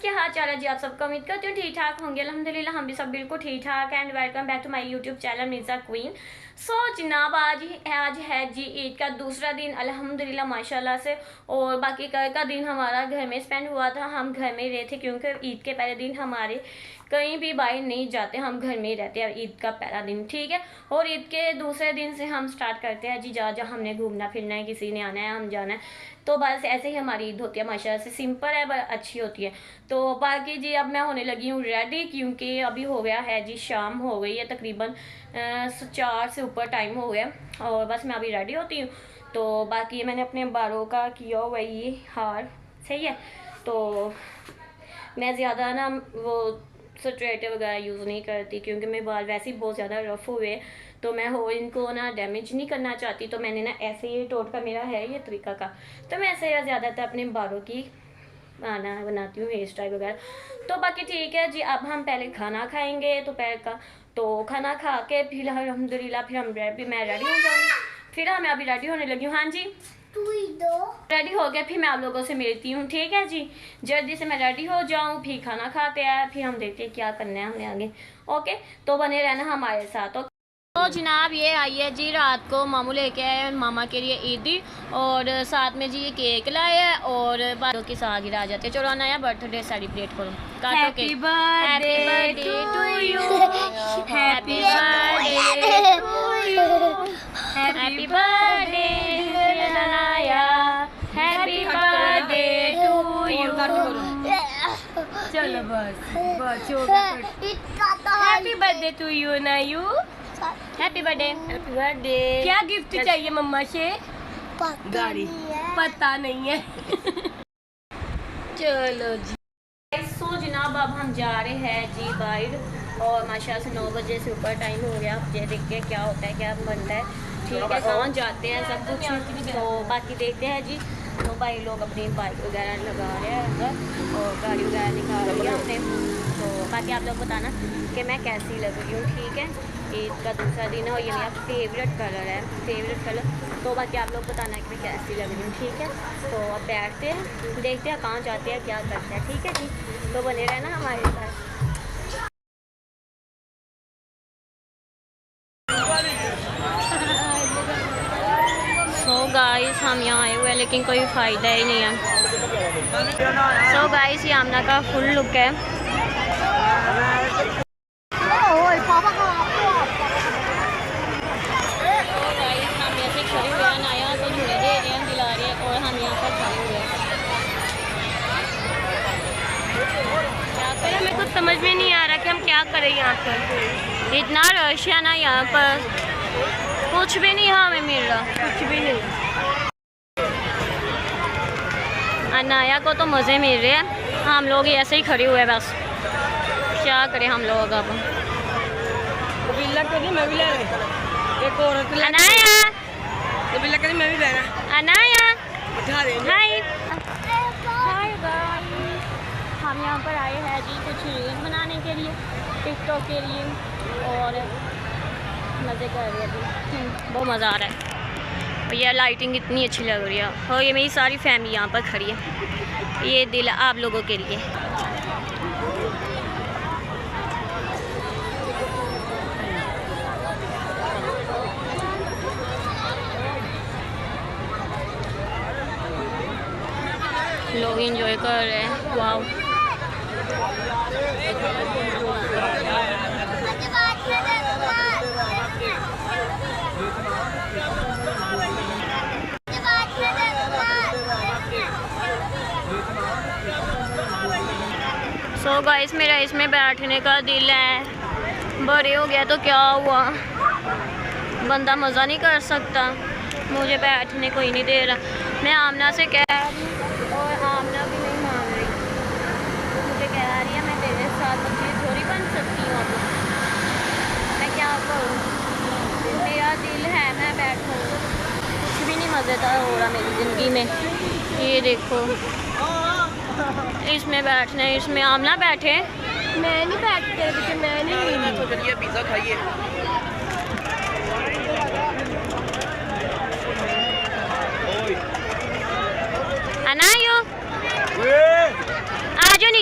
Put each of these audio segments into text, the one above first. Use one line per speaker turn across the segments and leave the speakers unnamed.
क्या हाल चाल है जी आप सबको। उम्मीद करती हूँ ठीक ठाक होंगे। अल्हम्दुलिल्लाह हम भी सब बिल्कुल ठीक ठाक। And welcome back to my YouTube channel Mirza Queen. So जनाब आज है जी ईद का दूसरा दिन अल्हम्दुलिल्लाह माशाल्लाह से। और बाकी कल का दिन हमारा घर में स्पेंड हुआ था। हम घर में रहे थे क्योंकि ईद के पहले दिन हमारे कहीं भी बाहर नहीं जाते, हम घर में ही रहते हैं ईद का पहला दिन, ठीक है। और ईद के दूसरे दिन से हम स्टार्ट करते हैं जी जहाँ जहाँ हमने घूमना फिरना है, किसी ने आना है, हम जाना है। तो बस ऐसे ही हमारी ईद होती है माशाल्लाह से। सिंपल है पर अच्छी होती है। तो बाकी जी अब मैं होने लगी हूँ रेडी क्योंकि अभी हो गया है जी, शाम हो गई है तकरीबन 4 से ऊपर टाइम हो गया। और बस मैं अभी रेडी होती हूँ। तो बाकी मैंने अपने बालों का किया हुआ ये हार सही है। तो मैं ज़्यादा ना वो स्ट्रेट वगैरह यूज़ नहीं करती क्योंकि मेरे बाल वैसे ही बहुत ज़्यादा रफ़ हुए, तो मैं हो इनको ना डैमेज नहीं करना चाहती। तो मैंने ना ऐसे ही टोटका मेरा है ये तरीका का, तो मैं ऐसे ज़्यादातर अपने बालों की बनाती हूँ हेयर स्टाइल वगैरह। तो बाकी ठीक है जी, अब हम पहले खाना खाएंगे दोपहर का। तो खाना खा के फिर अल्हम्दुलिल्लाह फिर मैं रेडी हो जाऊँगी। फिर मैं अभी रेडी होने लगी हूँ। हाँ जी रेडी हो गया, फिर मैं आप लोगों से मिलती हूँ, ठीक है जी। जल्दी से मैं रेडी हो जाऊँ, फिर खाना खाते हैं, फिर हम देखते हैं क्या करना है हमें आगे। ओके तो बने रहना हमारे साथ। तो जनाब ये आई है जी, रात को मामू लेके आए मामा के लिए ईदी, और साथ में जी ये केक लाए है और बालों की सालगिरह आ जाती है। चलो नया बर्थडे सेलिब्रेट करो। Happy birthday to you, happy birthday to you, happy birthday ननाया, हैप्पी बर्थडे टू यू। चलो बस हैप्पी बर्थडे टू यू ना you, happy birthday. Happy birthday. क्या गिफ्ट चाहिए मम्मा से? गाड़ी पता नहीं है। चलो जी सो जनाब अब हम जा रहे हैं जी बाहर, और माशाल्लाह से 9 बजे से ऊपर टाइम हो गया। अब ये देखते हैं क्या होता है, क्या बनता है, ठीक है, कहाँ जाते हैं सब कुछ। तो बाकी देखते हैं जी। तो भाई लोग अपनी बाइक वगैरह लगा रहे हैं अंदर और गाड़ी वगैरह निकाल रही है हमने। तो बाकी आप लोग बताना कि मैं कैसी लग रही हूँ, ठीक है। ईद का दूसरा दिन है और ये मेरा फेवरेट कलर है, फेवरेट कलर। तो बाकी आप लोग बताना कि मैं कैसी लग रही हूँ, ठीक है। तो अब बैठते हैं, देखते हैं कहाँ जाते हैं, क्या करते हैं, ठीक है जी। तो बने रहना हमारे साथ। सो गाइस हम यहाँ आए हुए हैं लेकिन कोई फ़ायदा ही नहीं है। सो गाइस ये आमना का फुल लुक है। हमें कुछ समझ में नहीं आ रहा कि हम क्या करें यहाँ पर। इतना रश है ना यहाँ पर, कुछ भी नहीं हमें मिल रहा, कुछ भी नहीं। अनाया को तो मज़े मिल रहे हैं, हम लोग ऐसे ही खड़े हुए हैं बस। क्या करें हम लोग अब। अनाया मैं भी बहना। अनाया हाय हम यहाँ पर आए हैं जी कुछ रील्स बनाने के लिए, टिकटॉक के लिए, और मज़े कर रहे हैं जी। बहुत मज़ा आ रहा है। और ये लाइटिंग इतनी अच्छी लग रही है। और ये मेरी सारी फैमिली यहाँ पर खड़ी है। ये दिल आप लोगों के लिए। लोग एंजॉय कर रहे हैं। वाव सो गाइस मेरा इसमें बैठने का दिल है, बड़े हो गया तो क्या हुआ, बंदा मज़ा नहीं कर सकता। मुझे बैठने को ही नहीं दे रहा। मैं आमना से कह रही और आमना भी नहीं मान रही। मुझे कह रही है मैं तेरे साथ अच्छी थोड़ी बन सकती हूँ। अब मैं क्या करूँ, मेरा दिल है मैं बैठूँ, कुछ भी नहीं मज़ेदार हो रहा मेरी ज़िंदगी में। ये देखो इसमें बैठना है, इसमें आमना बैठे, मैं नहीं बैठते क्योंकि मैं नहीं। तो चलिए पिज़्ज़ा खाइए। अनायो आ जाओ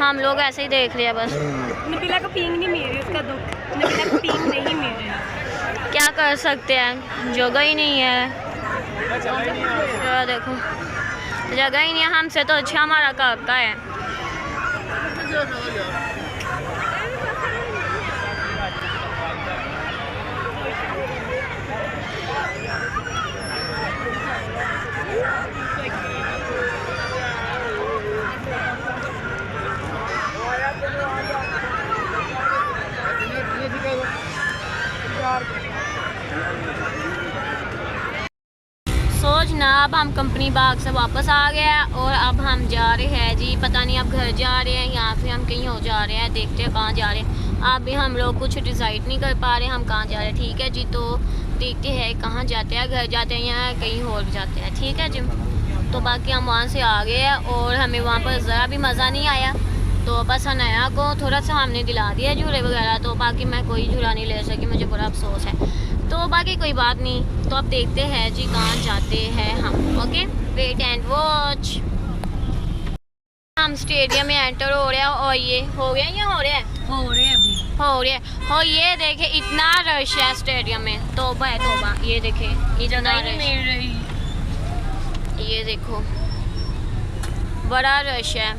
हम लोग ऐसे ही देख रहे हैं बस.
नबीला को पींग नहीं मिल रही, उसका दुख. नबीला को पींग नहीं मिल रही.
क्या कर सकते हैं, जगह ही नहीं है. देखो जगह ही नहीं है. हमसे तो अच्छा हमारा काका है. जनाब हम कंपनी बाग से वापस आ गए हैं और अब हम जा रहे हैं जी, पता नहीं अब घर जा रहे हैं या फिर हम कहीं और जा रहे हैं. देखते हैं कहाँ जा रहे हैं. अभी हम लोग कुछ डिसाइड नहीं कर पा रहे हम कहाँ जा रहे हैं. ठीक है जी, तो देखते हैं कहाँ जाते हैं, घर जाते हैं या कहीं और जाते हैं. ठीक है जी, तो बाकी हम वहाँ से आ गए हैं और हमें वहाँ पर ज़रा भी मज़ा नहीं आया. तो बस अनाया को थोड़ा सा हमने दिला दिया झूले वगैरह, तो बाकी मैं कोई झूला नहीं ले सकी, मुझे बड़ा अफसोस है. तो बाकी कोई बात नहीं. तो अब देखते हैं जी कहाँ जाते हैं हम. Okay, wait and watch. हम स्टेडियम में एंटर हो रहे हैं और ये हो गया या हो रहा है?
हो रहे हैं अभी.
हो रहे हैं. और ये देखे इतना रश है स्टेडियम में, तौबा है तौबा. ये देखे इतना रश
मिल रही.
ये देखो बड़ा रश है.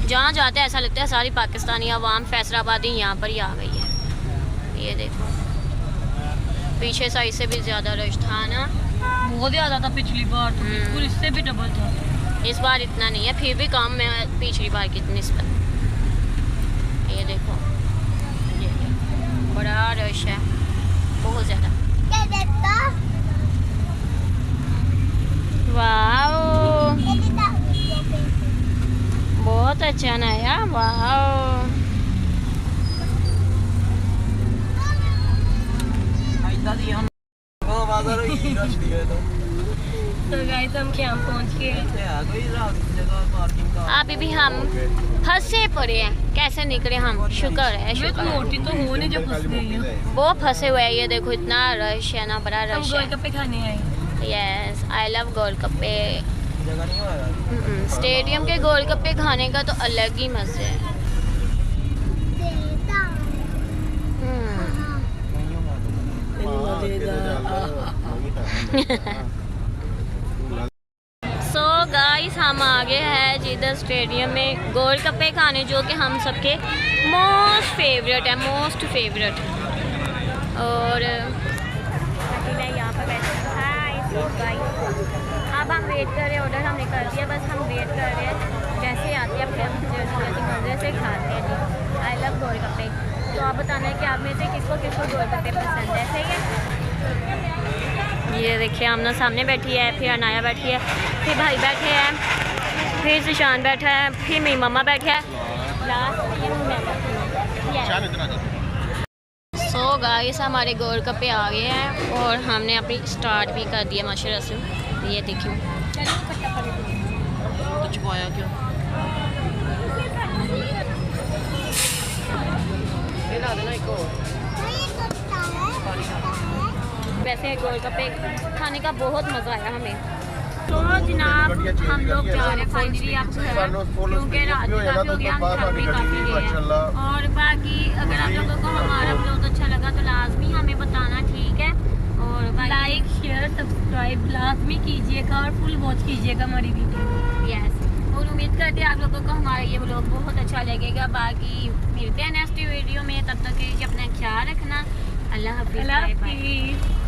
जहाँ जाते हैं ऐसा लगता है सारी पाकिस्तानी आवाम फैसलाबादी यहाँ पर ही आ गई है. ये देखो पीछे साइड से भी ज़्यादा रश था ना.
बहुत ज़्यादा था पिछली बार तो बिल्कुल इससे भी डबल था.
इस बार इतना नहीं है, फिर भी कम है पिछली बार की निस्बत. ये देखो ये बड़ा रश है, बहुत ज़्यादा. वाह बहुत अच्छा नया. वाह
तो गाइस हम क्या पहुंच गए.
अभी भी हम फंसे पड़े हैं. कैसे निकले हम? शुक्र है शुक्र.
मोटी तो हो नहीं जो फंस गई है.
वो फंसे हुए हैं. ये देखो इतना रश है ना, बड़ा
हम
रश है.
गोलगप्पे खाने आए.
Yes I love golgappe. Stadium के गोलगप्पे खाने का तो अलग ही मजे है. सो गाइस हम आ गए हैं जिधर स्टेडियम में गोलगप्पे खाने, जो कि हम सबके मोस्ट फेवरेट है, मोस्ट फेवरेट. और मैं यहाँ पर बैठे. अब हम वेट कर रहे हैं. ऑर्डर हमने कर दिया, बस हम वेट कर रहे हैं. जैसे आते हैं फिर हम जल्दी मज़े से खाते हैं जी. आई लव गोलगप्पे. तो आप बताना है कि आप में से किसको गोलगप्पे पसंद है. सही है. ये देखिए आमना सामने बैठी है, फिर अनाया बैठी है, फिर भाई बैठे हैं, फिर सुशान बैठा है, फिर मेरी मम्मा बैठी है, लास्ट मैं बैठी हूँ. सो गाइस हमारे गोलगप्पे आ गए हैं और हमने अपनी स्टार्ट भी कर दिया माशाल्लाह से. ये देखिए कुछ पाया क्यों. वैसे गोलगप्पे खाने का बहुत मज़ा आया हमें. तो जनाब हम लोग जा रहे हैं फाइनली अब घर, क्योंकि रात भी काफ़ी हो गया, हम थक भी काफ़ी गए हैं. और बाकी अगर आप लोगों को हमारा ब्लॉग अच्छा लगा तो लाजमी हमें बताना. ठीक है, और
लाइक शेयर सब्सक्राइब लाजमी कीजिएगा और फुल वॉच कीजिएगा हमारी वीडियो.
यस, और उम्मीद करते हैं आप लोगों को हमारा ये ब्लॉग बहुत अच्छा लगेगा. बाकी मिलते हैं नेक्स्ट वीडियो में, तब तक के लिए अपना ख्याल रखना. अल्लाह हाफिज़.